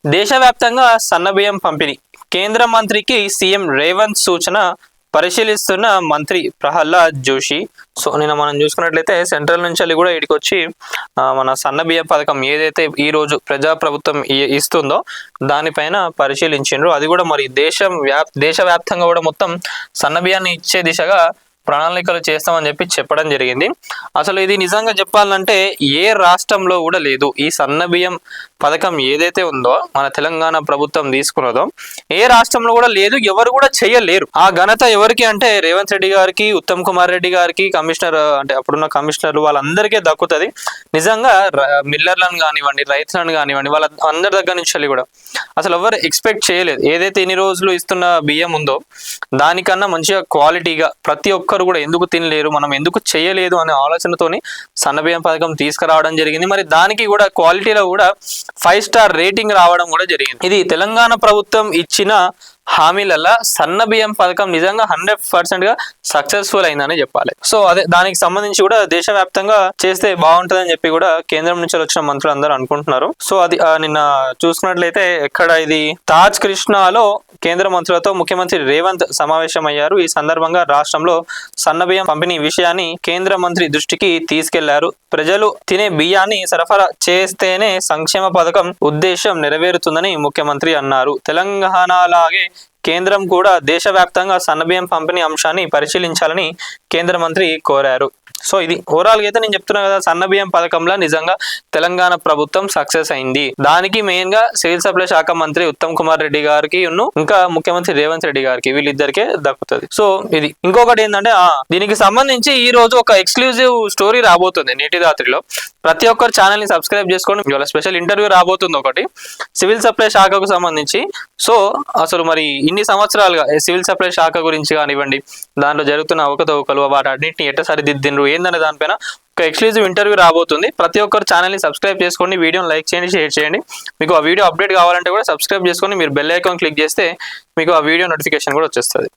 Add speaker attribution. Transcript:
Speaker 1: దేశవ్యాప్తంగా సన్నబియ్యం పంపిణీ కేంద్ర మంత్రికి సీఎం రేవంత్ సూచన పరిశీలిస్తున్న మంత్రి ప్రహ్లాద్ జోషి. సో నిన్న మనం చూసుకున్నట్లయితే సెంట్రల్ నుంచి కూడా ఇక్కడికి వచ్చి మన సన్నబియ్యం పథకం ఏదైతే ఈ రోజు ప్రజాప్రభుత్వం ఇస్తుందో దానిపైన పరిశీలించిండ్రు. అది కూడా మరి దేశవ్యాప్తంగా కూడా మొత్తం సన్నబియ్యాన్ని ఇచ్చే దిశగా ప్రణాళికలు చేస్తామని చెప్పడం జరిగింది. అసలు ఇది నిజంగా చెప్పాలంటే ఏ రాష్ట్రంలో కూడా లేదు. ఈ సన్నబియ్యం పథకం ఏదైతే ఉందో మన తెలంగాణ ప్రభుత్వం తీసుకున్నదో ఏ రాష్ట్రంలో కూడా లేదు, ఎవరు కూడా చేయలేరు. ఆ ఘనత ఎవరికి అంటే రేవంత్ రెడ్డి గారికి, ఉత్తమ్ కుమార్ రెడ్డి గారికి, కమిషనర్ అంటే అప్పుడున్న కమిషనర్లు వాళ్ళందరికీ దక్కుతుంది. నిజంగా మిల్లర్లను కానివ్వండి, రైతులను కానివ్వండి, వాళ్ళ అందరి దగ్గర నుంచి కూడా అసలు ఎవరు ఎక్స్పెక్ట్ చేయలేదు. ఏదైతే ఇన్ని రోజులు ఇస్తున్న బియ్యం ఉందో దానికన్నా మంచిగా క్వాలిటీగా ప్రతి ఒక్కరు కూడా ఎందుకు తినలేరు, మనం ఎందుకు చేయలేదు అనే ఆలోచనతోని సన్నబియ్యం పథకం తీసుకురావడం జరిగింది. మరి దానికి కూడా క్వాలిటీలో కూడా 5 స్టార్ రేటింగ్ రావడం కూడా జరిగింది. ఇది తెలంగాణ ప్రభుత్వం ఇచ్చిన హామీలలో సన్నబియ్యం పథకం నిజంగా 100% గా సక్సెస్ఫుల్ అయిందని చెప్పాలి. సో అదే దానికి సంబంధించి కూడా దేశవ్యాప్తంగా చేస్తే బాగుంటుందని చెప్పి కూడా కేంద్రం నుంచి వచ్చిన మంత్రులు అందరూ అనుకుంటున్నారు. సో అది నిన్న చూసుకున్నట్లయితే ఎక్కడ ఇది తాజ్ కృష్ణాలో కేంద్ర మంత్రులతో ముఖ్యమంత్రి రేవంత్ సమావేశం అయ్యారు. ఈ సందర్భంగా రాష్ట్రంలో సన్నబియ్యం పంపిణీ విషయాన్ని కేంద్ర మంత్రి దృష్టికి తీసుకెళ్లారు. ప్రజలు తినే బియ్యాన్ని సరఫరా చేస్తేనే సంక్షేమ పథకం ఉద్దేశం నెరవేరుతుందని ముఖ్యమంత్రి అన్నారు. తెలంగాణలాగే కేంద్రం కూడా దేశవ్యాప్తంగా సన్నబియ్యం పంపిణీ అంశాన్ని పరిశీలించాలని కేంద్ర మంత్రి కోరారు. సో ఇది ఓవరాల్గా అయితే నేను చెప్తున్నా కదా, సన్నబియ్యం పథకంలో నిజంగా తెలంగాణ ప్రభుత్వం సక్సెస్ అయింది. దానికి మెయిన్ గా సివిల్ సప్లై శాఖ మంత్రి ఉత్తమ్ కుమార్ రెడ్డి గారికి ఇంకా ముఖ్యమంత్రి రేవంత్ రెడ్డి గారికి వీళ్ళిద్దరికే దక్కుతుంది. సో ఇది ఇంకొకటి ఏంటంటే దీనికి సంబంధించి ఈ రోజు ఒక ఎక్స్క్లూజివ్ స్టోరీ రాబోతుంది నేటి రాత్రిలో. ప్రతి ఒక్కరు ఛానల్ ని సబ్స్క్రైబ్ చేసుకోండి. ఇవాళ స్పెషల్ ఇంటర్వ్యూ రాబోతుంది ఒకటి సివిల్ సప్లై శాఖకు సంబంధించి. సో అసలు మరి ఇన్ని సంవత్సరాలుగా సివిల్ సప్లై శాఖ గురించి కానివ్వండి, దాంట్లో జరుగుతున్న అవకతవకలు వాటన్నింటిని ఎట్ట సరిదిద్దిండ్రు ఏందనే దానిపైన ఒక ఎక్స్క్లూజివ్ ఇంటర్వ్యూ రాబోతుంది. ప్రతి ఒక్కరు ఛానల్ని సబ్స్క్రైబ్ చేసుకోండి, వీడియోని లైక్ చేయండి, షేర్ చేయండి. మీకు ఆ వీడియో అప్డేట్ కావాలంటే కూడా సబ్స్క్రైబ్ చేసుకొని మీరు బెల్ ఐకాన్ క్లిక్ చేస్తే మీకు ఆ వీడియో నోటిఫికేషన్ కూడా వచ్చేస్తుంది.